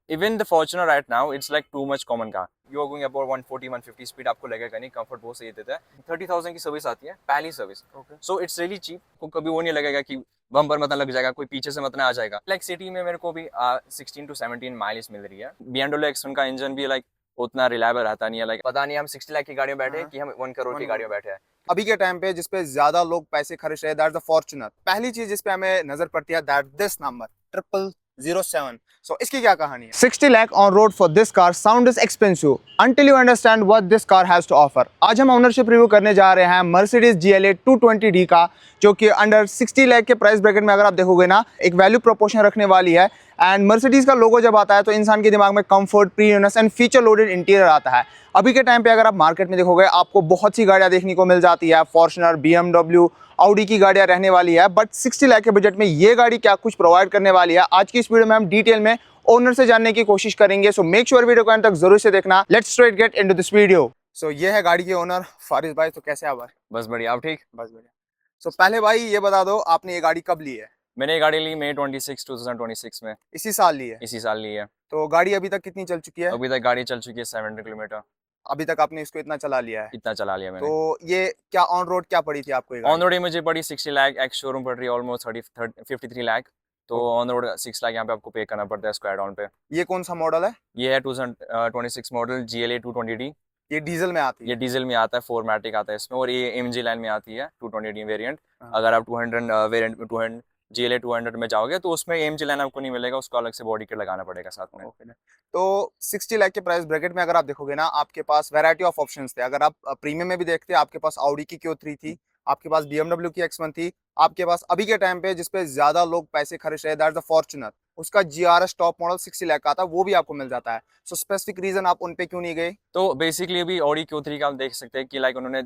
Even the Fortuner right now it's like too much common car. You are going about 140 150 speed आपको लगेगा नहीं, comfort बहुत सही देता है। 30,000 की सर्विस आती है, पहली service. So it's really cheap, को कभी वो नहीं लगेगा कि बम्पर मत लग जाएगा, कोई पीछे से मत ना आ जाएगा। लाइक सिटी में मेरे को भी 16 to 17 माइलेज मिल रही है। BMW X1 का इंजन भी लाइक उतना रिलायबल रहता नहीं है। लाइक पता नहीं हम 60 लाख की गाड़ी में बैठे हैं कि हम 1 करोड़ की गाड़ी में बैठे हैं। अभी के टाइम पे जिसपे ज्यादा लोग पैसे खर्च रहे हैं, दैट्स द फॉर्च्यूनर। पहली चीज जिसपे हमें नजर पड़ती है, दैट दिस नंबर 0007। सो इसकी क्या कहानी है? 60 lakh on road for this car sound is expensive until you understand what this car has to offer। आज हम ओनरशिप रिव्यू करने जा रहे हैं Mercedes GLA 220D का, जो कि अंडर 60 लाख के प्राइस ब्रैकेट में अगर आप देखोगे ना, एक वैल्यू प्रोपोर्शन रखने वाली है। एंड मर्सिडीज का लोगो जब आता है तो इंसान के दिमाग में comfort, premiumness and feature loaded interior आता है। अभी के टाइम पे अगर आप मार्केट में देखोगे, आपको बहुत सी गाड़ियां देखने को मिल जाती है, फॉर्च्यूनर, BMW, ऑडी की गाड़ियां रहने वाली है। बट 60 लाख के बजट में ये गाड़ी क्या कुछ प्रोवाइड करने वाली है, आज की इस वीडियो में हम डिटेल में ओनर से जानने की कोशिश करेंगे। सो मेक श्योर वीडियो को एंड तक जरूर से देखना। Let's straight get into this video. So ये है गाड़ी के ओनर फारिस भाई। तो कैसे आप भाई? बस बढ़िया, आप ठीक? बस बढ़िया। सो पहले भाई ये बता दो, आपने ये गाड़ी कब ली है? मैंने ये गाड़ी ली मई 26 2026 में। इसी साल ली है? इसी साल ली है। तो गाड़ी अभी तक कितनी चल चुकी है? अभी तक गाड़ी चल चुकी है 700 किलोमीटर। अभी तक आपने इसको इतना चला लिया है? इतना चला लिया मैंने। तो ये क्या ऑन रोड क्या पड़ी थी आपको? ऑन रोड मुझे पड़ी 60 लाख, एक्स शोरूम पड़ रही है ऑलमोस्ट 53 लाख। तो ऑन रोड 6 लाख यहाँ पे आपको पे करना पड़ता है इसको एड ऑन पे। ये कौन सा मॉडल है? ये है 2026 मॉडल GLA 220D। ये डीजल में आती है? ये डीजल में आता है, 4मैटिक आता है इसमें, और ये AMG लाइन में आती है 220D वेरिएंट। हाँ। अगर आप 200 वेरिएंट 200 GLA 200 में जाओगे तो उसमें AMG लाइन आपको नहीं मिलेगा, उसको अलग से बॉडी किट लगाना पड़ेगा साथ में। ओके। तो 60 लाख के प्राइस ब्रैकेट में अगर आप देखोगे ना, आपके पास वैरायटी ऑफ ऑप्शंस थे। अगर आप प्रीमियम में भी देखते, आपके पास ऑडी की Q3 थी, आपके पास BMW की X1 थी, आपके पास अभी के टाइम पे जिसपे ज्यादा लोग पैसे खर्च रहे हैं, दैट्स द फॉर्च्यूनर। उसका GRS टॉप मॉडल 60 लाख का था, वो भी आपको मिल जाता है। सो स्पेसिफिक रीजन आप उन पे क्यों नहीं गए? तो बेसिकली अभी ऑडी Q3 का आप देख सकते हैं कि लाइक उन्होंने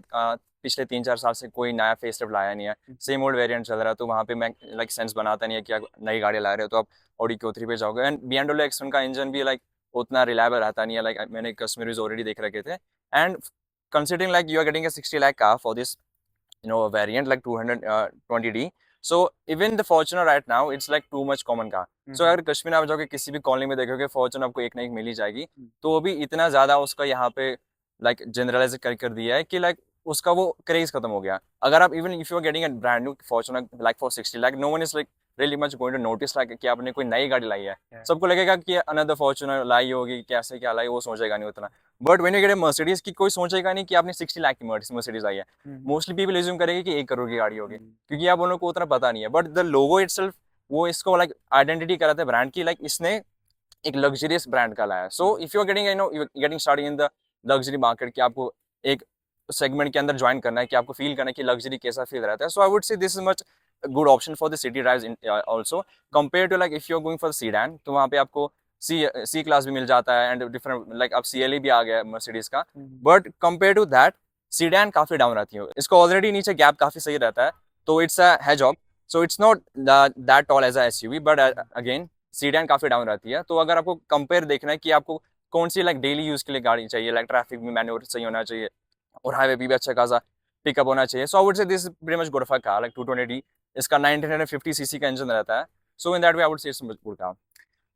पिछले 3-4 साल से कोई नया फेसलिफ्ट लाया नहीं है, सेम ओल्ड वेरिएंट चल रहा है। तो वहाँ पे मैं लाइक सेंस बनाता नहीं है कि आप नई गाड़ी ला रहे हो तो आप ऑडी Q3 पे जाओगे। एंड BMW X1 का इंजन भी लाइक उतना रिलायबल रहता नहीं है। लाइक मैंने कस्टमर्स ऑलरेडी देख रखे थे। And considering like you are getting a 60 lakh car for this variant like 220D। so even the Fortuner right now it's like too much common car। so अगर कश्मीर आप जाओगे किसी भी कॉलोनी में देखोगे फॉर्च्यूनर आपको एक ना एक मिल ही जाएगी। तो अभी इतना ज्यादा उसका यहाँ पे लाइक जनरलाइज कर दिया है कि लाइक उसका वो क्रेज खत्म हो गया। अगर आप even if you are getting a brand new Fortuner like for 60 lakh, no one is like really much going to notice like कि आपने कोई नई गाड़ी लाई है। सबको लगेगा कि अनदर फॉर्च्यूनर लाई होगी, कैसे क्या लाई, वो सोचेगा नहीं उतना। But when you get a Mercedes की कोई सोचेगा नहीं कि आपने 60 लाख की मर्सिडीज आई है। मोस्टली पीपल एज्यूम करेंगे कि 1 करोड़ की गाड़ी होगी, क्योंकि आप उन लोगों को उतना पता नहीं है। बट द लोगो इटसेल्फ वो इसको लाइक आइडेंटिटी कराता है ब्रांड की, लाइक इसने एक लग्जरियस ब्रांड का लाया। So if you are getting getting starting in the luxury market, कि आपको एक सेगमेंट के अंदर ज्वाइन करना है, कि आपको फील करना है कि लग्जरी कैसा फील रहता है। So I would say this is much good option for the city drives also compare to like if you are going for sedan. तो वहाँ पे आपको सी क्लास भी मिल जाता है एंड डिफरेंट लाइक अब CLA भी आ गया है मर्सिडीज का। But compare to that sedan काफी डाउन रहती है। इसको ऑलरेडी नीचे गैप काफी सही रहता है, तो it's a hatchback. So it's not that tall as a SUV, but again sedan काफी डाउन रहती है। तो अगर आपको कंपेयर देखना है कि आपको कौन सी लाइक डेली यूज के लिए गाड़ी चाहिए, लाइक ट्रैफिक में मैन्योर सही होना चाहिए और हाईवे भी अच्छा खासा पिकअप होना चाहिए, so I would say this pretty much good for car like 220D। इसका 1950 सीसी का इंजन रहता है। So in that way I would say it's good car.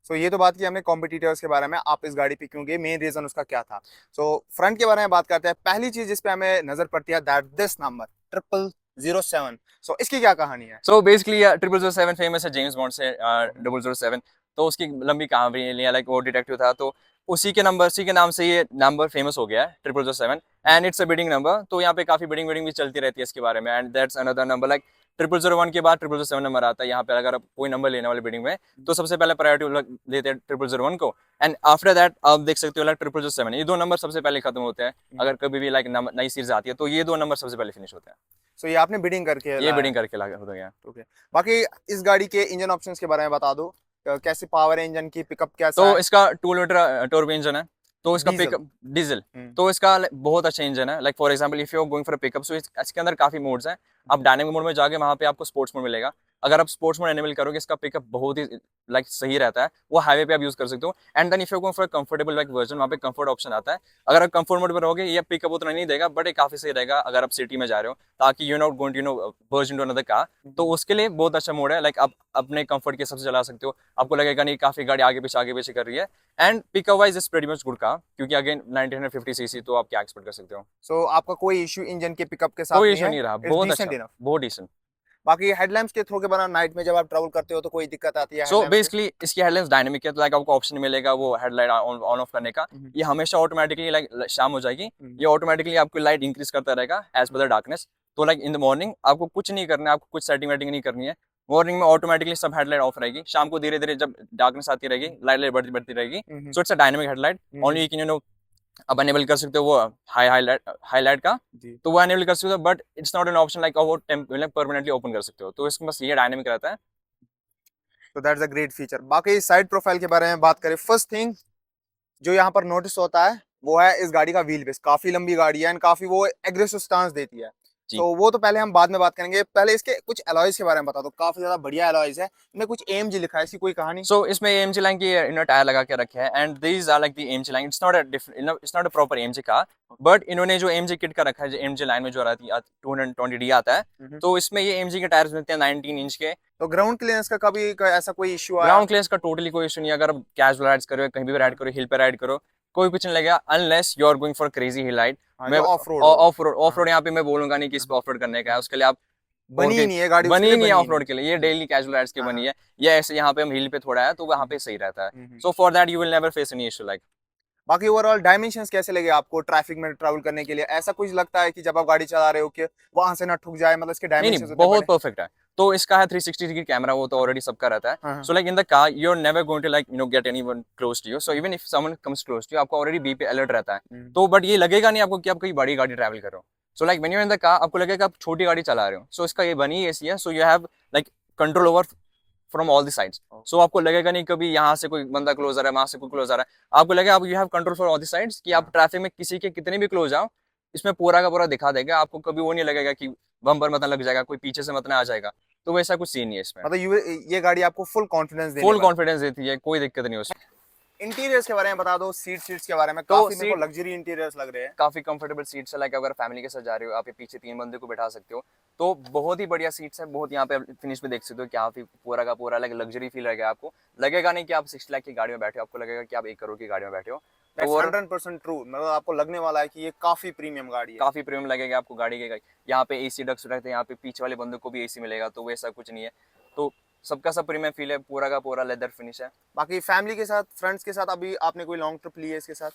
So ये तो बात की हमने कॉम्पिटिटर्स के बारे में, आप इस गाड़ी पे क्यों गए, मेन रीजन उसका क्या था। सो फ्रंट के बारे में बात करते हैं। पहली चीज जिस पे हमें नजर पड़ती है, दैट दिस नंबर 0007। सो इसकी क्या कहानी है? सो बेसिकली 0007 फेमस है जेम्स बॉन्ड से 007। तो उसकी लंबी कहानी है, लाइक वो डिटेक्टिव था, तो उसी के नाम से ये नंबर फेमस हो गया है 0007। And it's a bidding number. तो यहाँ पे काफी बिडिंग भी चलती रहती है इसके बारे में। And that's another number like 0001 के बाद 007 नंबर आता है यहाँ पे। अगर आप कोई नंबर लेने वाले बिडिंग में, तो सबसे पहले प्रायोरिटी देते हैं 0001 को। एंड आफ्टर दैट आप देख सकते हो लाइक 007, ये 2 नंबर सबसे पहले खत्म होते हैं। अगर कभी भी लाइक नई सीरीज आती है तो ये 2 नंबर सबसे पहले फिनिश होते हैं। सो ये आपने बिडिंग करके ये बिडिंग करके लगा हो गया। ओके। बाकी इस गाड़ी के इंजन ऑप्शंस के बारे में बता दो, कैसी पावर है इंजन की, पिकअप कैसा तो है? इसका 2 लीटर टर्बो इंजन है। तो इसका डीजल। Pickup diesel. तो इसका बहुत अच्छा इंजन है। Like for example if you are going for a pickup, so इसके अंदर काफी मोड्स हैं। आप डायनेमिक मोड में जाके वहाँ पे आपको स्पोर्ट्स मोड मिलेगा। अगर आप स्पोर्ट्स मोड एनेबल करोगे इसका पिकअप बहुत ही लाइक सही रहता है, वो हाईवे पे आप यूज कर सकते हो। And then if you go for comfortable like version, वहाँ पे कंफर्ट ऑप्शन आता है। अगर आप कंफर्ट मोड पर रहोगे ये पिकअप उतना नहीं देगा, बट ये काफी सही रहेगा अगर आप सिटी में जा रहे हो, ताकि you not going to version two another car. तो उसके लिए बहुत अच्छा मोड है, लाइक आप अपने कंफर्ट के हिसाब से चला सकते हो, आपको लगेगा नहीं काफी गाड़ी आगे पीछे कर रही है। And pickup wise is pretty much good car, क्योंकि अगेन 1950 सीसी, तो आप क्या एक्सपेक्ट कर सकते हो। सो आपका कोई इश्यू इंजन के पिकअप के साथ कोई नहीं इशू है, नहीं रहा, इट्स बहुत डिसेंट अच्छा, इनफ। बहुत डिसेंट। बाकी हेडलैम्प्स के थ्रू के बना नाइट में जब आप ट्रैवल करते हो तो कोई दिक्कत आती है सो हेडलैम्प से? बेसिकली इसकी हेडलाइंस डायनेमिक है, तो लाइक आपको ऑप्शन मिलेगा वो हेडलाइट ऑन ऑफ करने का। ये हमेशा ऑटोमेटिकली लाइक शाम हो जाएगी, ये ऑटोमेटिकली आपकी लाइट इंक्रीज करता रहेगा एज पर द डार्कनेस। तो लाइक इन द मॉर्निंग आपको कुछ नहीं करना है, आपको कुछ सेटिंग वेटिंग नहीं करनी है। मॉर्निंग में ऑटोमेटिकली सब हेडलाइट ऑफ रहेगी, शाम को धीरे धीरे जब डार्कनेस आती रहेगी लाइट बढ़ती रहेगी। So it's a dynamic headlight, only you can आप अनेबल कर सकते हो वो हाईलाइट का, जी। तो वो अनेबल कर सकते हो, but it's not an option like वो परमानेंटली ओपन कर सकते हो, तो इसमें बस ये डायनेमिक रहता है। तो दैट्स अ ग्रेट फीचर। बाकी साइड प्रोफाइल के बारे में बात करें, फर्स्ट थिंग जो यहाँ पर नोटिस होता है वो है इस गाड़ी का व्हील बेस। काफी लंबी गाड़ी है एंड काफी वो एग्रेसिव स्टांस देती है। जी। तो वो तो पहले हम बाद में बात करेंगे, पहले इसके कुछ एलॉयज के बारे में बता दो। काफी ज्यादा बढ़िया एलॉयज है, इनमें कुछ AMG लिखा है, इसकी कोई कहानी? सो इसमें AMG लाइन की इन्होंने टायर लगा के रखे हैं, and these are like the AMG line, it's not a proper AMG car, but इन्होंने जो AMG किट का रखा है, जो AMG लाइन में जो रहती है 220D आता है, तो इसमें ये AMG के टायर्स मिलते हैं 19 इंच के। तो ग्राउंड क्लियरेंस का कभी ऐसा कोई इश्यू आया? ग्राउंड क्लियरेंस का टोटली कोई इशू नहीं है, अगर आप कैजुअल राइड्स करो, कहीं भी राइड करो, हिल पे राइड करो, कोई कुछ नहीं लगेगा, unless you are going for crazy hill ride. हाँ, मैं जो ऑफ रोड हो। ऑफ रोड यहाँ पे मैं बोलूंगा नहीं कि इस पे ऑफ रोड करने का है, उसके लिए आप और बनी ही नहीं है गाड़ी, उसके बनी लिए ही नहीं है बनी ही ऑफ नहीं रोड के लिए, ये डेली कैजुअल राइड्स की है। बनी है। ये ऐसे यहाँ पे हम हिल पे थोड़ा है तो वहाँ पे सही रहता है। हाँ। So for that you will never face any issue like. बाकी ओवरऑल डायमेंशंस कैसे लगे आपको ट्रैफिक में ट्रैवल करने के लिए? ऐसा कुछ लगता है कि जब आप गाड़ी चला रहे हो कि वहां से ना ठुक जाए, मतलब इसके नहीं डायमेंशंस नहीं, उतने बहुत बड़े? परफेक्ट है। तो इसका है 360 डिग्री कैमरा, वो तो ऑलरेडी सबका रहता है। हाँ, हाँ। So like in the car you are never going to like get anyone close to you, so even if someone comes close to you, आपको ऑलरेडी बी पे अलर्ट रहता है। तो बट ये लगेगा नहीं आपको कि आप कहीं बड़ी गाड़ी ट्रैवल कर रहे हो। So like when you in the car आपको लगेगा आप छोटी गाड़ी चला रहे हो। सो इसका ये बनी ऐसी है, so you have like control over from all the sides. So आपको लगेगा नहीं कभी यहाँ से कोई बंदा क्लोज आ रहा है, वहां से कोई क्लोज आ रहा है, आपको लगेगा आप you have control for all the sides, कि आप ट्रैफिक में किसी के कितने भी क्लोज आओ, इसमें पूरा का पूरा दिखा देगा आपको, कभी वो नहीं लगेगा कि बम्पर मत लग जाएगा, कोई पीछे से मत ना आ जाएगा। तो वैसा कुछ सीन नहीं है इसमें, मतलब ये गाड़ी आपको फुल कॉन्फिडेंस देने फुल वाली कॉन्फिडेंस देती है, कोई दिक्कत नहीं उसमें। है। इंटीरियर्स के बारे में बता दो, सीट्स के बारे में। तो काफी मेरे को सीट लग्जरी इंटीरियर्स लग रहे हैं। काफी कंफर्टेबल सीट्स है, लाइक अगर फैमिली के साथ जा रहे हो, आप ये पीछे 3 बंदे को बैठा सकते हो, तो बहुत ही बढ़िया सीट्स है। बहुत यहाँ पे फिनिश में देख सकते हो कि यहाँ पे पूरा का पूरा लाइक लग्जरी फील रहेगा आपको, लगेगा नहीं कि आप 60 लाख की गाड़ी में बैठे हो, आपको लगेगा कि आप 1 करोड़ की गाड़ी में बैठे हो। दैट्स तो और 100% ट्रू। मतलब आपको लगने वाला है कि ये काफी प्रीमियम गाड़ी है। काफी प्रीमियम लगेगा आपको गाड़ी के। यहाँ पे AC डक्स रहते हैं, यहाँ पे पीछे वाले बंदों को भी AC मिलेगा, तो वैसा कुछ नहीं है। तो सबका सब प्रीमियम फील है, पूरा का पूरा लेदर फिनिश है। बाकी फैमिली के साथ, फ्रेंड्स के साथ अभी आपने कोई लॉन्ग ट्रिप ली है इसके साथ?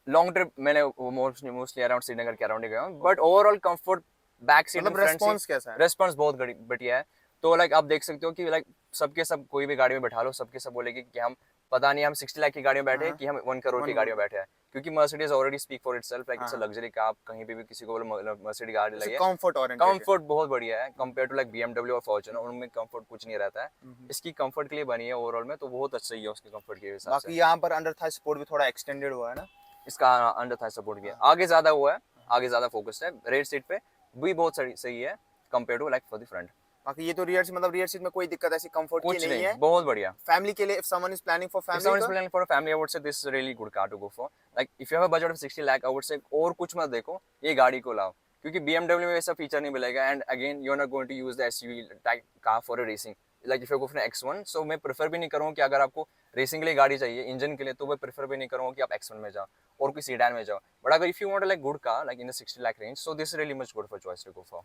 लॉन्ग ट्रिप मैंने मोस्टली अराउंड श्रीनगर के अराउंड ही गया हूँ, but overall comfort, back seat, मतलब रेस्पॉन्स कैसा है? रेस्पॉन्स बहुत बढ़िया है। तो लाइक आप देख सकते हो कि लाइक सबके सब कोई भी गाड़ी में बैठा लो, सबके सब बोलेंगे कि हम पता नहीं हम 60 लाख की गाड़ी में बैठे हैं कि हम 1 करोड़ की गाड़ी में बैठे हैं, क्योंकि Mercedes already speak for itself, like it's a luxury car. आप कहीं पे भी किसी को बोलो मर्सिडीज गाड़ी लगी है, कंफर्ट ओरिएंटेड है। कंफर्ट बहुत बढ़िया है कंपेयर टू लाइक BMW और फॉर्च्यूनर, उनमें कंफर्ट कुछ नहीं रहता है। इसकी कंफर्ट के लिए बनी है ओवरऑल में, तो बहुत अच्छा ही है उसके कंफर्ट के हिसाब से। बाकी यहाँ पर अंडर थाई सपोर्ट भी थोड़ा एक्सटेंडेड हुआ है ना? इसका अंडर थाई सपोर्ट किया, आगे ज्यादा हुआ है, आगे ज्यादा फोकस्ड है, रेयर सीट पे भी बहुत सही है compare to like for the front. बाकी ये तो रियर सीट में कोई दिक्कत ऐसी कंफर्ट की कुछ नहीं है। बहुत बढ़िया। फैमिली के लिए, if someone is planning for If someone is family, planning for a family, I would say this is a really good car to go for. Like if you have a budget of 60 lakh, I would say और कुछ मत देखो, ये गाड़ी को लाओ, क्योंकि BMW में वैसा फीचर नहीं मिलेगा, and again you are not going to use the SUV type car for a racing. Like if you go for an X1, so मैं प्रेफर भी नहीं करूँगा कि अगर आपको रेसिंग के लिए गाड़ी चाहिए, इंजन के लिए, तो मैं प्रेफर भी नहीं करूँगा कि आप X1 में जाओ और कोई सीडान में जाओ। बट अगर if you want a like good car like in the 60 lakh range, so this is really much good for choice to go for.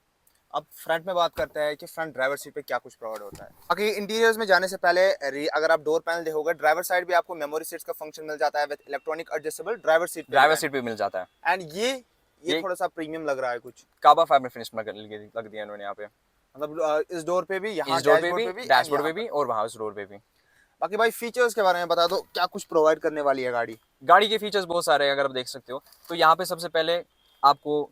अब फ्रंट में बात करते हैं कि फ्रंट ड्राइवर सीट पे क्या कुछ प्रोवाइड होता है। बाकी इंटीरियर्स में जाने से पहले अगर आप डोर पैनल देखोगे, ड्राइवर साइड भी आपको मेमोरी सीट्स का फंक्शन मिल जाता है with electronic adjustable driver seat भी मिल जाता है। एंड ये थोड़ा सा प्रीमियम लग रहा है कुछ। काबा फैब्रिक फिनिश में लग दिया इन्होंने यहाँ पे, मतलब इस डोर पे भी, यहाँ इस डोर पे भी, and डैशबोर्ड यहाँ पे भी, और वहाँ उस डोर पे भी। बाकी भाई फीचर्स के बारे में बता दो, क्या कुछ प्रोवाइड करने वाली है गाड़ी? गाड़ी के फीचर्स बहुत सारे हैं, अगर आप देख सकते हो तो यहाँ पे सबसे पहले आपको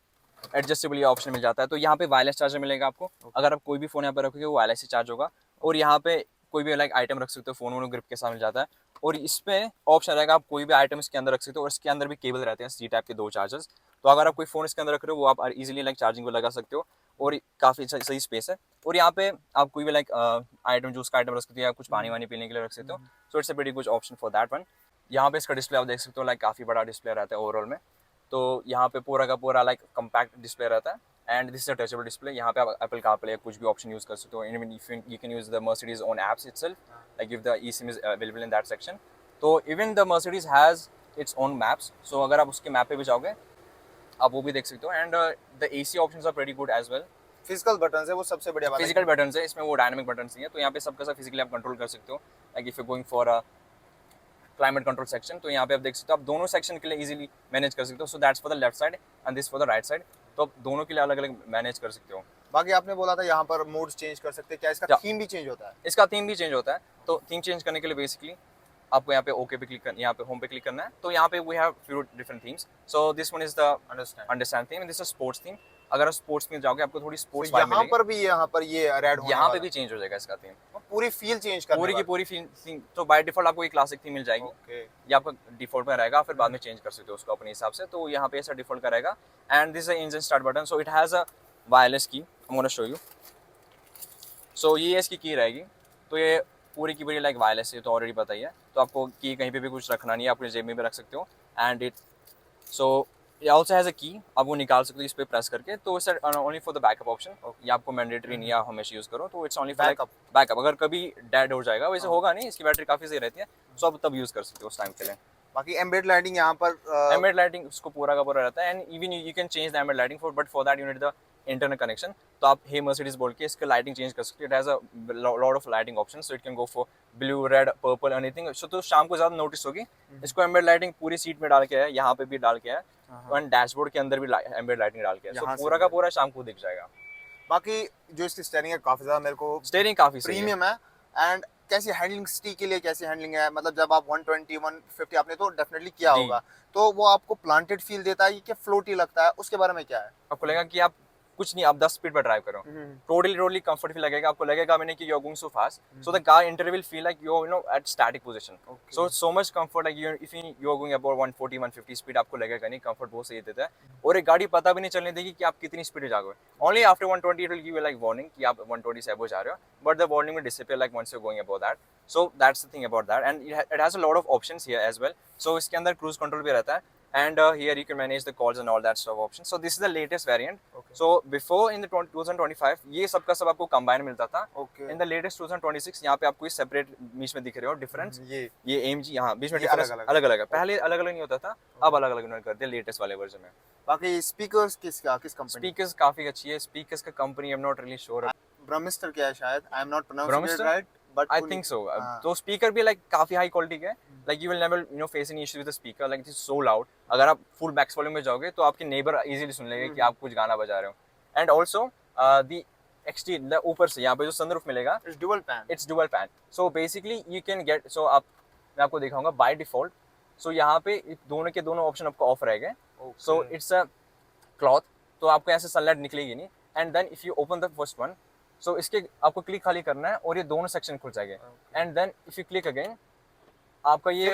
एडजस्टेबल ये ऑप्शन मिल जाता है। तो यहाँ पे वायरलेस चार्जर मिलेगा आपको, अगर आप कोई भी फोन यहाँ पे रखोगे वो वायरलेस ही चार्ज होगा, और यहाँ पे कोई भी लाइक आइटम रख सकते हो, फोन वोन ग्रिप के साथ मिल जाता है। और इस पे ऑप्शन रहेगा आप कोई भी आइटम इसके अंदर रख सकते हो, और इसके अंदर भी केबल रहते हैं C टाइप के 2 चार्जर्स। तो अगर आप कोई फ़ोन इसके अंदर रख रहे हो वो आप इजीली लाइक चार्जिंग को लगा सकते हो, और काफ़ी सही स्पेस है। और यहाँ पे आप कोई भी लाइक आइटम, जूस का आइटम रख सकते हो या कुछ पानी वानी पीने के लिए रख सकते हो, so it's a very good option for that one. यहाँ पे इसका डिस्प्ले आप देख सकते हो, लाइक काफ़ी बड़ा डिस्प्ले रहता है ओवरऑल में। तो यहाँ पे पूरा का पूरा लाइक कम्पैक्ट डिस्प्ले रहता है, and this is a touchable display. यहाँ पे आप एप्पल कारप्ले या कुछ भी ऑप्शन यूज़ कर सकते हो, even if you can use the Mercedes own apps itself, like if the e SIM is available in that section. तो even the Mercedes has its own maps, so अगर आप उसके मैप पे भी जाओगे आप वो भी देख सकते हो। And the AC options are very good as well. Physical button है वो सबसे बढ़िया बात है। फिजिकल बटन है, इसमें वो डायनामिक बटन नहीं है, तो यहाँ पे सबका सब फिजिकली आप कंट्रोल कर सकते हो। Like if you going for a climate control section, तो यहाँ पे आप देख सकते हो, आप दोनों सेक्शन के लिए इजीली मैनेज कर सकते हो। So that's for the left side and this for the right side, तो आप दोनों के लिए अलग अलग मैनेज कर सकते हो। बाकी आपने बोला था यहाँ पर मोड्स चेंज कर सकते हैं, क्या इसका थीम भी चेंज होता है? इसका थीम भी चेंज होता है। तो थीम चेंज करने के लिए बेसिकली आपको यहाँ पे ओके पे क्लिक करना, यहाँ पे होम पे क्लिक करना है। तो यहाँ पे we have few different themes. So this one is the understand theme, this is sports theme. अगर आप स्पोर्ट्स में जाओगे आपको थोड़ी स्पोर्ट्स वाइब मिलेगी। यहाँ पर ये रेड होने यहाँ पे वाला भी चेंज हो जाएगा इसका थीम, पूरी फील चेंज करने पूरी की वाला। पूरी थीम। तो बाय डिफॉल्ट आपको ये क्लासिक थीम मिल जाएगी, ओके। ये आपका डिफॉल्ट में रहेगा, फिर बाद में चेंज कर सकते हो उसको अपने हिसाब से। तो यहाँ पे ऐसा डिफॉल्ट का रहेगा। And this is engine start button, so it has a wireless key, I want to show you. So ये इसकी की रहेगी, तो ये पूरी की पूरी लाइक वायरलेस है, तो ऑलरेडी पता ही है। तो आपको की कहीं पे भी कुछ रखना नहीं है, अपने जेब में भी रख सकते हो। एंड इट सो ये ऑल्सो हैज़ अ की, आप वो निकाल सकते हो इस पे प्रेस करके। तो it's only for the backup option, ये आपको मैंडेटरी नहीं है आप हमेशा यूज़ करो। तो इट्स ओनली फॉर बैकअप, अगर कभी डेड हो जाएगा, वैसे होगा नहीं, इसकी बैटरी काफ़ी सही रहती है, सो आप तब यूज़ कर सकते हो उस टाइम के लिए। बाकी एम्बेड लाइटिंग यहाँ पर एम्बेड लाइटिंग उसको पूरा का पूरा रहता है। And even you can change the embed lighting for, but for that you need the internet connection. तो आप हे मर्सिडीज बोल के इसका लाइटिंग चेंज कर सकते हो। It has a lot of lighting option, so it can go for blue, red, purple, anything. So तो शाम को ज़्यादा नोटिस होगी। इसको एम्बेड लाइटिंग पूरी सीट में डाल के है, यहाँ पे भी डाल के है, एंड डैशबोर्ड के अंदर भी एम्बेड लाइटिंग डाल के है। सो पूरा का पूरा शाम को दिख जाएगा। बाकी जो इसकी स्टीयरिंग है काफी ज्यादा मेरे को स्टीयरिंग काफ़ी सही है, प्रीमियम है। एंड कैसी हैंडलिंग, सिटी के लिए कैसी हैंडलिंग है? मतलब जब आप 120 150 आपने तो डेफिनेटली किया जी। होगा, तो वो आपको प्लांटेड फील देता है कि फ्लोटी लगता है? उसके बारे में क्या है? आपको लगेगा कि आप कुछ नहीं, आप 10 स्पीड पर ड्राइव करो, टोटली कंफर्ट फील लगेगा। आपको लगेगा मैंने कि you are going so fast, so the car inter will feel like you know at static position. So much comfort, like you if you are going about 140 150 speed, आपको लगेगा नहीं, comfort बहुत सही देता है। और एक गाड़ी पता भी नहीं चलने देगी कि आप कितनी स्पीड में जाओगे। Only after 120 it will give you like warning कि आप 120 से अबव जा रहे हो, but the warning will disappear like once you are going above that. So that's the thing about that. And it has a lot of options here as well. So इसके अंदर cruise control भी रहता है, and here you can manage the calls and all that stuff options. So this is the latest variant. So before in the 2025 ये सबका सब आपको combine मिलता था। In the latest 2026 यहाँ पे आपको ये separate बीच में दिख रहे हो डिफरेंस, ये AMG यहाँ बीच में डिफरेंस अलग अलग है। पहले अलग अलग नहीं होता था, अब अलग अलग उन्होंने कर दिया लेटेस्ट वाले वर्जन में। बाकी स्पीकर्स किस कंपनी? स्पीकर्स काफी अच्छी है, स्पीकर्स का company I am not really sure. Burmester क्या है शायद, I am not pronouncing it right, but I think so. तो स्पीकर भी लाइक काफी हाई क्वालिटी के, like you will never you know face any issue with the speaker, like it is so loud. अगर आप full max volume में जाओगे तो आपके नेबर इजीली सुन लेंगे कि आप कुछ गाना बजा रहे हो। एंड आल्सो द एक्सटीरियर ऊपर से यहाँ पे जो सनरूफ मिलेगा, it's dual pane. So basically you can get, so आप मैं आपको दिखाऊंगा बाय डिफॉल्ट। सो यहाँ पे दोनों के दोनों ऑप्शन आपको ऑफ रहेंगे। सो इट्स अ क्लॉथ, तो आपको यहाँ से सनलाइट निकलेगी नहीं। And then if you open the first one, so इसके आपको क्लिक खाली करना है और ये दोनों सेक्शन खुल जाएंगे। And then if you click again, आपका ये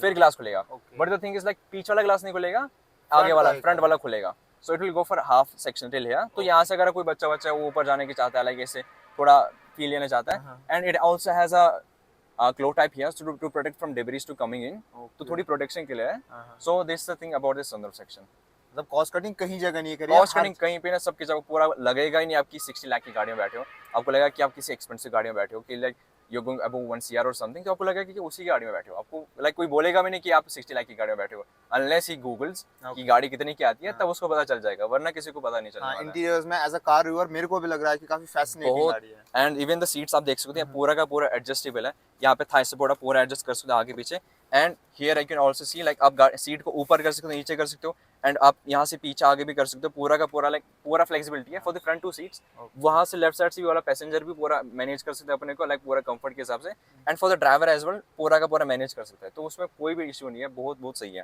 फिर ग्लास खुलेगा। But the thing is like पीछे वाला ग्लास नहीं खुलेगा, आगे वाला फ्रंट वाला खुलेगा। So it will go for half section till here. तो यहाँ से अगर कोई बच्चा है वो ऊपर जाने की चाहता है, लाइक ऐसे थोड़ा फील लेना चाहता है। And it also has a cloth type here to protect from debris to coming in, तो थोड़ी प्रोटेक्शन के लिए है। So this the thing about this sunroof section. मतलब कॉस्ट कटिंग कहीं जगह नहीं करी, कॉस्ट कटिंग कहीं पे ना, सबकी जगह पूरा लगेगा ही नहीं। आपकी 60 लाख की गाड़ी में बैठे हो, आपको लगेगा कि आप किसी एक्सपेंसिव गाड़ी में बैठे हो, कि like you going above 1 CR और समथिंग, तो आपको लगेगा कि उसी गाड़ी में बैठे हो। आपको लाइक कोई बोलेगा भी नहीं कि आप 60 लाख की गाड़ी में बैठे हो, अनलेस ही गूगल्स की गाड़ी कितनी की आती है, तब उसको पता चल जाएगा, वरना किसी को पता नहीं चलने वाला है। इंटीरियर्स में एज अ कार व्यूअर मेरे को भी लग रहा है कि काफी फैसिनेटिंग गाड़ी है। एंड इवन द सीट्स आप देख सकते हैं, पूरा का पूरा एडजस्टेबल है। यहाँ पे थाई सपोर्ट आप पूरा एडजस्ट कर सकते हो आगे पीछे। And here I can also C like आप सीट को ऊपर कर सकते हो, नीचे कर सकते हो, एंड आप यहाँ से पीछे आगे भी कर सकते हो। पूरा का पूरा लाइक पूरा फ्लेक्सिबिलिटी है फॉर द फ्रंट 2 सीट्स। वहाँ से लेफ्ट साइड से भी वाला पैसेंजर भी पूरा मैनेज कर सकते हैं अपने को, लाइक पूरा कंफर्ट के हिसाब से। And for the driver as well पूरा का पूरा मैनेज कर सकता है, तो उसमें कोई भी इशू नहीं है, बहुत बहुत सही है।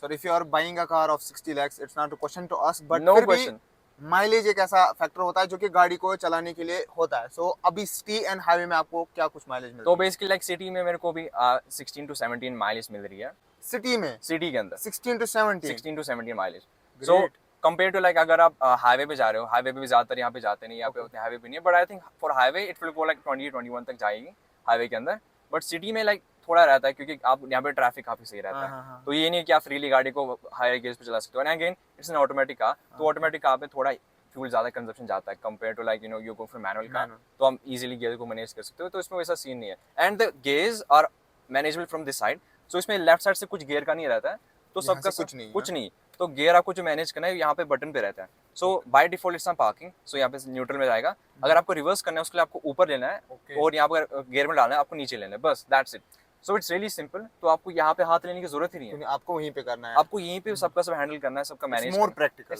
Sir if you are buying a car of 60 lakhs, it's not a question to ask, but no question, mileage एक ऐसा फैक्टर होता है जो कि गाड़ी को चलाने के लिए होता है। सो अभी सिटी एंड हाईवे में आपको क्या कुछ माइलेज मिलता है? तो बेसिकली लाइक सिटी में मेरे को भी 16 to 17 माइलेज मिल रही है। सिटी में सिटी के अंदर 16 to 17 16 to 17 mileage. So compare to like अगर आप हाईवे पे जा रहे हो, हाईवे पे भी ज़्यादातर यहाँ पे जाते नहीं, यहाँ पे उतने हाईवे भी नहीं है, but I think for highway it will go like 20-21 तक जाएगी हाईवे के अंदर। बट सिटी में लाइक थोड़ा रहता है क्योंकि आप यहाँ पे ट्रैफिक काफ़ी सही रहता है, तो ये नहीं कि आप फ्रीली गाड़ी को हायर गेज पे चला सकते हो। And again it's an automatic car, तो ऑटोमेटिक कार पे थोड़ा फ्यूल ज़्यादा कंजप्शन जाता है compare to like you go for manual car, तो हम इजीली गेयर को मैनेज कर सकते हो, तो इसमें वैसा सीन नहीं है। And the gears are manageable from this side, so इसमें लेफ्ट साइड से कुछ गेयर का नहीं रहता है, तो सबका कुछ नहीं, तो गेयर आपको जो मैनेज करना है यहाँ पे बटन पे रहता है। सो बाय डिफॉल्ट इट्स पार्किंग, सो यहाँ पे न्यूट्रल में जाएगा। अगर आपको रिवर्स करना है उसके लिए आपको ऊपर लेना है, और यहाँ पर गेयर में डालना है आपको नीचे लेना है, बस that's it. So it's really simple, तो आपको यहाँ पे हाथ लेने की जरूरत ही नहीं है, आपको वहीं पे करना है, आपको यहीं पे सबका सब हैंडल करना है, सबका manage. It's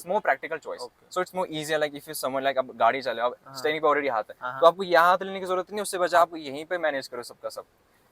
more practical choice, so it's more easier like if you someone like आप गाड़ी चले, आप स्टीयरिंग पे ऑलरेडी हाथ है, तो आपको यहाँ हाथ लेने की जरूरत नहीं, उससे बचा आप यहीं पे मैनेज करो सबका सब।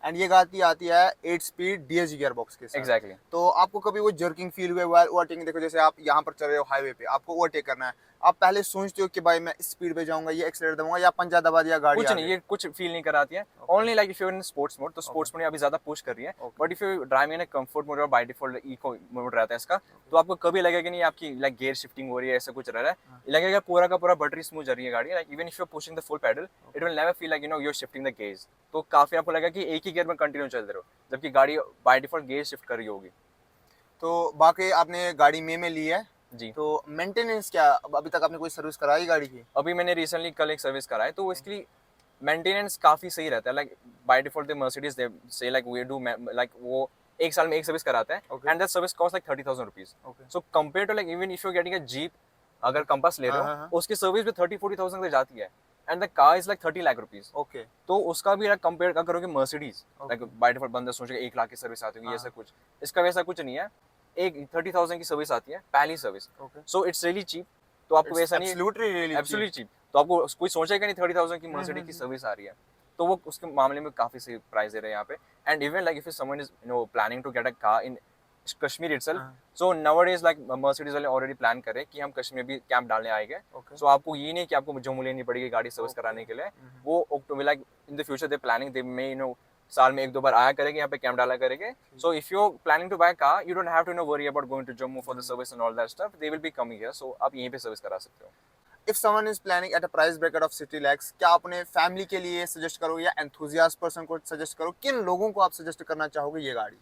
एंड ये गाड़ी आती है 8 स्पीड DSG गियर बॉक्स के साथ। एग्जैक्टली। तो आपको कभी वो जर्किंग फील हुआ है ओवरटेकिंग? देखो जैसे आप यहाँ पर चल रहे हो हाईवे पे, आपको ओवरटेक करना है, आप पहले सोचते हो कि भाई मैं इस स्पीड पे जाऊंगा, ये एक्सीलरेटर दूंगा या पंजा दबा दिया गाड़ी? कुछ नहीं, ये कुछ फील नहीं कराती है, only like if you in sports mode, तो स्पोर्ट्स मोड अभी ज्यादा पुश कर रही है, but if you drive in comfort mode और बाय डिफॉल्ट इको मोड रहता है इसका, तो आपको कभी लगेगा नहीं आपकी लाइक गियर शिफ्टिंग हो रही है, ऐसा कुछ रह रहा है, लगेगा पूरा का पूरा बटरी स्मूथ जा रही है गाड़ी, like even if you are pushing the full pedal it will never feel like you are shifting the gears, तो काफी आपको लगेगा कि एक ही गियर में कंटिन्यू चल रहे हो, जबकि गाड़ी बाय डिफॉल्ट गियर शिफ्ट कर रही होगी। तो बाकी आपने गाड़ी में ली है जी। तो मेंटेनेंस क्या, अभी तक आपने कोई सर्विस कराई गाड़ी की? अभी मैंने रिसेंटली कल एक सर्विस कराई, तो इसके लिए मेंटेनेंस काफी सही रहता है, like by default the Mercedes they say like we do like वो एक साल में एक सर्विस कराते हैं, and that service cost like 30,000 rupees. So compare to like even if you getting a Jeep, अगर कंपास ले रहे हो उसकी सर्विस भी 30-40,000 तक जाती है, and the car is like 30 lakh rupees. Okay, तो उसका भी लाइक कंपेयर करोगे मर्सिडीज, लाइक बाय डिफॉल्ट बंदा सोचेगा 1 लाख की सर्विस आती होगी, ऐसा कुछ, इसका वैसा कुछ नहीं है, एक 30,000 की सर्विस आती है पहली service, so it's really cheap, तो आपको वैसा नहीं, एब्सोल्युटली चीप, तो आपको कोई सोचेगा नहीं 30,000 की मर्सिडीज की सर्विस आ रही है, तो वो उसके मामले में काफी सही प्राइस दे रहे हैं यहाँ पे। And even like if someone is planning to get a car in Kashmir itself, so nowadays like Mercedes वाले ऑलरेडी प्लान कर रहे हैं कि हम कश्मीर भी कैंप डालने आएंगे, सो आपको ये नहीं कि आपको जम्मू लेनी पड़ेगी गाड़ी सर्विस कराने के लिए, वो like in the future they planning, they may साल में 1-2 बार आया करेंगे, यहाँ पे कैंप डाला करेंगे, so if you planning to buy car you don't have to worry about going to Jammu for the service and all that stuff, they will be coming here, so आप यहीं पे सर्विस करा सकते हो। If someone is planning at a price bracket of 60 lakhs, क्या आप अपने family के लिए सजेस्ट करोगे या एंथुसियास्ट पर्सन को सजेस्ट करो, किन लोगों को आप सजेस्ट करना चाहोगे ये गाड़ी?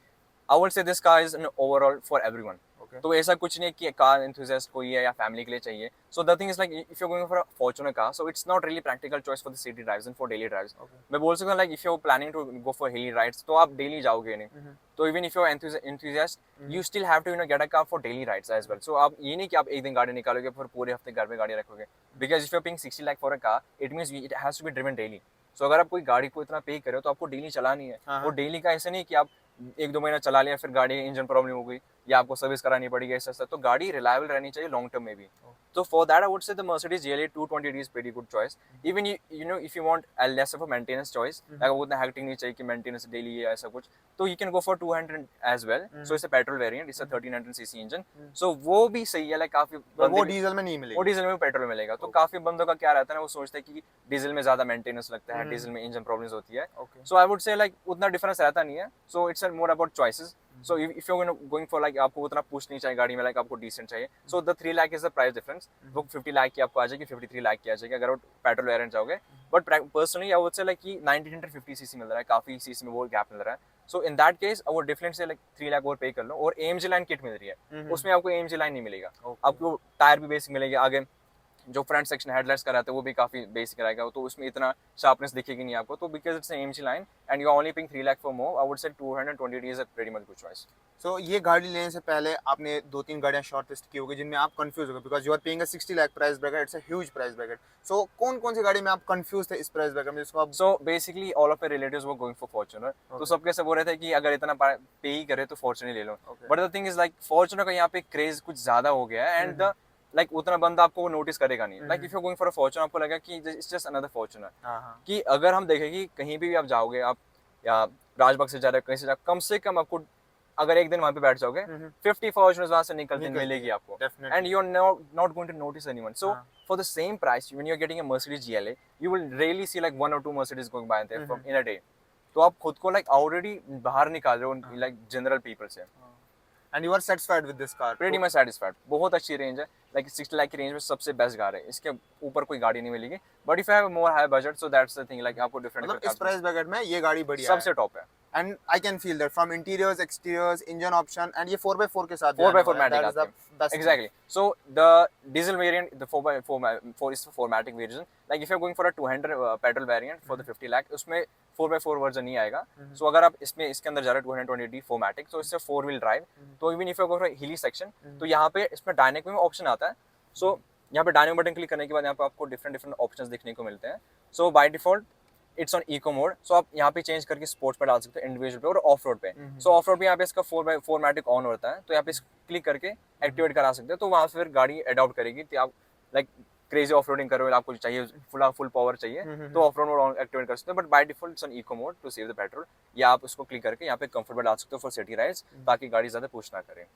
I would say this car is an overall for everyone. तो ऐसा कुछ नहीं है कि कार एंथुसियास्ट कोई है या फैमिली के लिए चाहिए, so the thing is like if you going for a Fortuner car, so it's not really practical choice for the city drives and for daily drives. मैं बोल सकता हूँ like if you planning to go for hilly rides, तो आप daily जाओगे नहीं, तो even if you enthusiast you still have to get a car for daily rides as well. So आप ये नहीं कि आप एक दिन गाड़ी निकालोगे फिर पूरे हफ्ते घर में गाड़ी रखोगे, because if you paying 60 lakh for a car it means it has to be driven daily. So अगर आप कोई गाड़ी को इतना पे कर रहे हो तो आपको डेली चलानी है, और डेली का ऐसा नहीं कि आप 1-2 महीना चला लिया फिर गाड़ी इंजन प्रॉब्लम हो गई या आपको सर्विस करानी पड़ेगी, ऐसा, तो गाड़ी रिलायबल रहनी चाहिए लॉन्ग टर्म में भी। तो फॉर दैट आई वुड से the Mercedes GLA 220D is pretty good choice. Even you know if you want a less of a maintenance choice, like उतना hectic नहीं चाहिए कि maintenance daily या ऐसा कुछ, तो you can go for 200 as well. So it's a petrol variant, it's a 1300cc engine. So वो भी सही है, like काफी वो डीजल में नहीं मिलेगा, वो डीजल में पेट्रोल मिलेगा। तो काफी बंदों का क्या रहता है ना, वो सोचते हैं कि डीजल में ज्यादा मेंटेनेंस लगता है, डीजल में इंजन प्रॉब्लम्स होती है, so I would say like उतना डिफरेंस रहता नहीं है, so it's more about choices. So if you're going for like आपको उतना पुश नहीं चाहिए गाड़ी में, like आपको डिसेंट चाहिए, so the 3 lakh is the price difference। वो 50 लाख की आपको आ जाएगी, 53 लाख की आ जाएगी अगर वो पेट्रोल वेरिएंट जाओगे, but personally I would say like कि 1950 सीसी मिल रहा है, काफी सीसी में वो गैप मिल रहा है, सो इन दैट केस वो डिफरेंस से लाइक 3 लाख और पे कर लो, और AMG लाइन किट मिल रही है, उसमें आपको AMG लाइन नहीं मिलेगा, आपको टायर भी बेसिक मिलेगी, आगे जो फ्रंट सेक्शन हेडलाइट्स का रहता है वो भी काफी बेसिक रहेगा, तो उसमें इतना शार्पनेस दिखेगी नहीं आपको, तो because it's AMG line and you are only paying 3 lakh for more, I would say 220D is a very much good choice. So ये गाड़ी लेने से पहले आपने 2-3 गाड़ियां शॉर्ट लिस्ट की होगी जिनमें आप कंफ्यूज हो गए, because you are paying a 60 lakh price bracket, it's a huge price bracket. So कौन कौन सी गाड़ी में आप कंफ्यूज थे इस प्राइस ब्रैकेट में जिसको आप? So basically all of my relatives were going for Fortuner, तो सबके सब बोल रहे थे कि अगर इतना पे ही करे तो फॉर्च्यूनर ले लो, but the thing is like Fortuner का यहाँ पे क्रेज कुछ ज्यादा हो गया है, एंड लाइक उतना बंदा आपको वो नोटिस करेगा नहीं, like if you going for a Fortuner आपको लगेगा कि इट्स जस्ट अनदर फॉर्च्यूनर, कि अगर हम देखें कि कहीं भी आप जाओगे, आप या राजबाग से जा रहे हो कहीं से जा, कम से कम आपको अगर एक दिन वहां पे बैठ जाओगे 50 फॉर्च्यूनर्स वहां से निकलती मिलेगी आपको, and you are not going to notice anyone. So for the same price when you are getting a Mercedes GLA you will really see like 1 or 2 Mercedes going by there from in a day, तो आप खुद को like already बाहर निकाल रहे हो like general people से। And you are satisfied with this car? Pretty much satisfied, बहुत अच्छी रेंज है, लाइक 60 लाख की रेंज में सबसे बेस्ट कार है, इसके ऊपर कोई गाड़ी नहीं मिलेगी। But if you have more high budget so that's the thing, like आपको डिफरेंट मतलब इस प्राइस बजट में ये गाड़ी बढ़िया है। सबसे टॉप है। And I can feel that from interiors, exteriors, engine option, and ये 4x4 के साथ 4x4 मैटिक आती है, exactly. So the diesel variant, the 4x4 is 4matic version. Like if you're going for a 200 petrol variant for the 50 lakh, उसमें 4x4 version नहीं आएगा। So अगर आप इसके अंदर जा रहे हो 220D 4matic, तो इससे 4 व्हील ड्राइव, तो even if you go for हिली सेक्शन, तो यहाँ पे इसमें डायनेमिक में ऑप्शन आता है। So यहाँ पे डायनेमिक बटन क्लिक करने के बाद यहाँ पे आपको डिफरेंट ऑप्शंस देखने को मिलते हैं। So by default it's on eco mode, so आप यहाँ पे चेंज करके स्पोर्ट्स पे डाल सकते हो, इंडिविजुअल पे और ऑफ रोड पे। सो ऑफ रोड पे यहाँ पे इसका 4x4 मैटिक ऑन होता है, तो यहाँ पे क्लिक करके एक्टिवेट करा सकते हो, तो वहाँ से फिर गाड़ी अडॉप्ट करेगी। तो आप लाइक क्रेजी ऑफ रोडिंग करोगे, आपको चाहिए फुल पावर चाहिए, तो ऑफ रोड मोड एक्टिवेट कर सकते हो। But by default it's on eco mode to save the petrol, या आप उसको क्लिक करके यहाँ पे कंफर्ट पे डाल सकते हो फॉर सिटी राइड्स, ताकि गाड़ी ज्यादा पुश ना करे।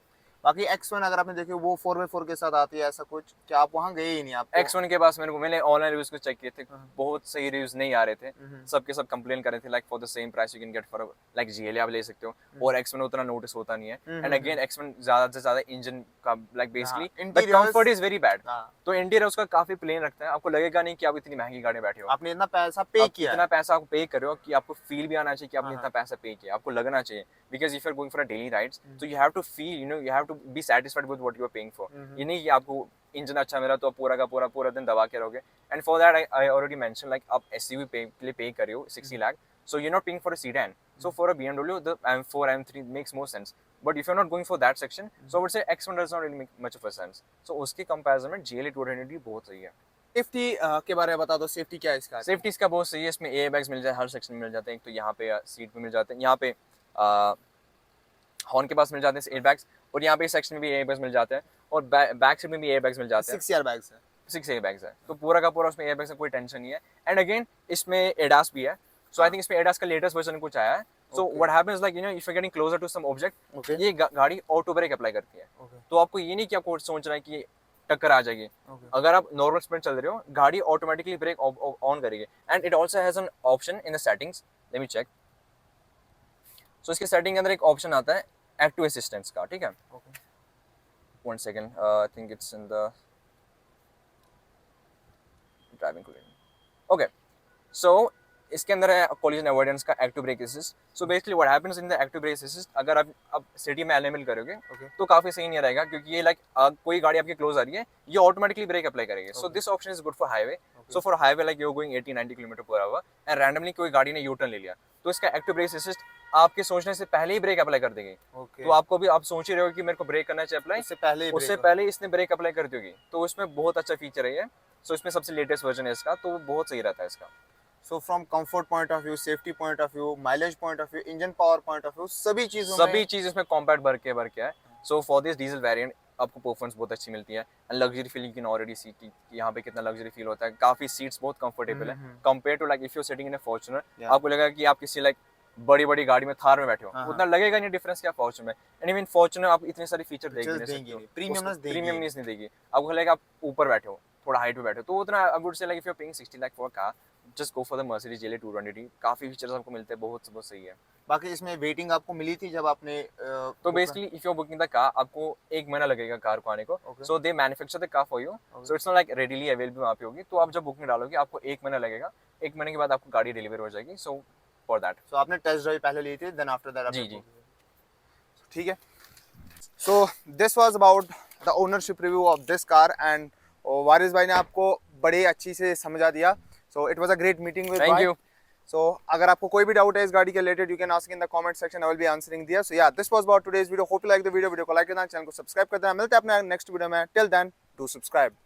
बाकी X1 अगर आपने देखे वो 4x4 के साथ आती है, ऐसा कुछ क्या आप वहाँ गए ही नहीं? आप X1 के पास मैंने ऑनलाइन रिव्यूज को चेक किए थे, बहुत सही रिव्यूज नहीं आ रहे थे, सबके सब कंप्लेन कर रहे थे like for the same price you can get for like GLA आप ले सकते हो, और X1 उतना नोटिस होता नहीं है। एंड अगेन X1 ज्यादा से ज्यादा इंजन का like basically the comfort is very bad, तो इंटीरियर उसका काफी प्लेन रखता है, आपको लगेगा नहीं कि आप इतनी महंगी गाड़ी बैठे हो, आपने इतना पैसा पे किया, इतना पैसा आप पे कर रहे हो कि आपको फील भी आना चाहिए कि आपने इतना पैसा पे किया, आपको लगना चाहिए। Because if you are going for a daily rides, तो you have to feel, you know, you have to be satisfied with what you are paying for. ये नहीं कि आपको इंजन अच्छा मिला तो आप पूरा का पूरा दिन दबा के रहोगे। And for that I already mention, like आप एसयूवी के लिए पे कर रहे हो 60 lakh, so you're not paying for a sedan. So for a BMW, the M4, M3 makes more sense. But if you're not going for that section, so I would say X1 does not really make much of a sense. So उसके comparison में GLA 220D बहुत सही है। Safety के बारे में बता दो, सेफ्टी क्या है इसका? सेफ्टी इसका बहुत सही है, इसमें एयरबैग्स मिल जाए, हर सेक्शन में मिल जाते हैं। एक तो यहाँ पे सीट पे मिल जाते हैं, यहाँ पे हॉर्न के पास मिल जाते हैं एयरबैग्स, और यहाँ पे इस सेक्शन में भी एयरबैग्स मिल जाते हैं, और बैक सीट में भी एयरबैग्स मिल जाते हैं। 6 एयरबैग्स है, 6 एयरबैग्स है, तो पूरा का पूरा उसमें एयरबैग्स का कोई टेंशन नहीं है। एंड अगेन इसमें ADAS भी है, so I think इसमें ADAS का लेटेस्ट वर्जन कुछ आया है। So what happens, like, you know, if you're getting closer to some object, ये गाड़ी ऑटो ब्रेक अप्लाई करती है, तो आपको ये नहीं कि आपको सोच रहा है कि टक्कर आ जाएगी। अगर आप नॉर्मल स्पीड चल रहे हो, गाड़ी ऑटोमेटिकली ब्रेक ऑन करेगी। And it also has an option in the settings, let me check. So इसके सेटिंग के अंदर एक ऑप्शन आता है एक्टिव असिस्टेंस का, ठीक है? One second, I think it's in the driving collision. Okay, so इसके अंदर है कोलिजन अवॉइडेंस का active brake assist. So basically what happens in the active brake assist, अगर आप सिटी में एलिमेंट करोगे तो काफी सही नहीं रहेगा, क्योंकि ये लाइक कोई गाड़ी आपके क्लोज आ रही है, ये ऑटोमेटिकली ब्रेक अप्लाई करेगी। So this option is good for highway. So for highway like you are going 80-90 km/h and randomly कोई गाड़ी ने यू टर्न ले लिया, तो इसका एक्टिव ब्रेक असिस्ट आपके सोचने से पहले ही ब्रेक अप्लाई कर देगी। तो आपको भी, आप सोच ही रहे हो कि मेरे को ब्रेक करना चाहिए अप्लाई, उससे पहले इसने ब्रेक अप्लाई कर दोगी, तो इसमें बहुत अच्छा फीचर है ये। सो इसमें सबसे लेटेस्ट वर्जन है इसका, तो बहुत सही रहता है इसका। So from comfort point of view, safety point of view, mileage point of view, engine power point of view, सभी चीज इसमें कॉम्पैक्ट भर के है। So for this diesel variant आपको परफॉर्मेंस बहुत अच्छी मिलती है, and luxury feel you can already see कि यहाँ पे कितना लग्जरी फील होता है। काफी सीट्स बहुत कंफर्टेबल है compare to like if you sitting in a Fortuner. आपको लगेगा कि आप किसी लाइक बड़ी गाड़ी में, थार में बैठे हो, उतना लगेगा नहीं डिफरेंस क्या फॉर्च्यूनर में। एंड इवन फॉर्च्यूनर आप इतने सारे फीचर देंगे, प्रीमियमनेस नहीं देगी, आपको लगेगा आप ऊपर बैठे हो, थोड़ा हाइट पे बैठे हो, तो उतना I would say like if you are paying 60 lakh for a car, just go for the Mercedes GLA 220D। काफी फीचर्स आपको मिलते हैं, बहुत सही है। बाकी इसमें वेटिंग आपको मिली थी जब आपने तो basically if you are booking the car, आपको 1 महीना लगेगा कार को आने को। So they manufacture the car for you, so it's not like readily available वहाँ पे होगी। तो आप जब बुकिंग डालोगे आपको 1 महीना लगेगा, 1 महीने के बाद आपको गाड़ी डिलीवर हो जाएगी। सो फॉर दैट, सो आपने टेस्ट ड्राइव पहले ली थी, देन आफ्टर दैट जी, ठीक है। So this was about the ownership review of this car, and Waris भाई ने आपको बड़े अच्छी से समझा दिया। So it was a great meeting with Thank you. So अगर आपको कोई भी डाउट है इस गाड़ी के related, you can ask in the comment section, I will be answering there. So yeah, this was about today's video. Hope you like the video. Video को like करना, चैनल को सब्सक्राइब कर देना। मिलते हैं अपने नेक्स्ट वीडियो में। Till then, do subscribe.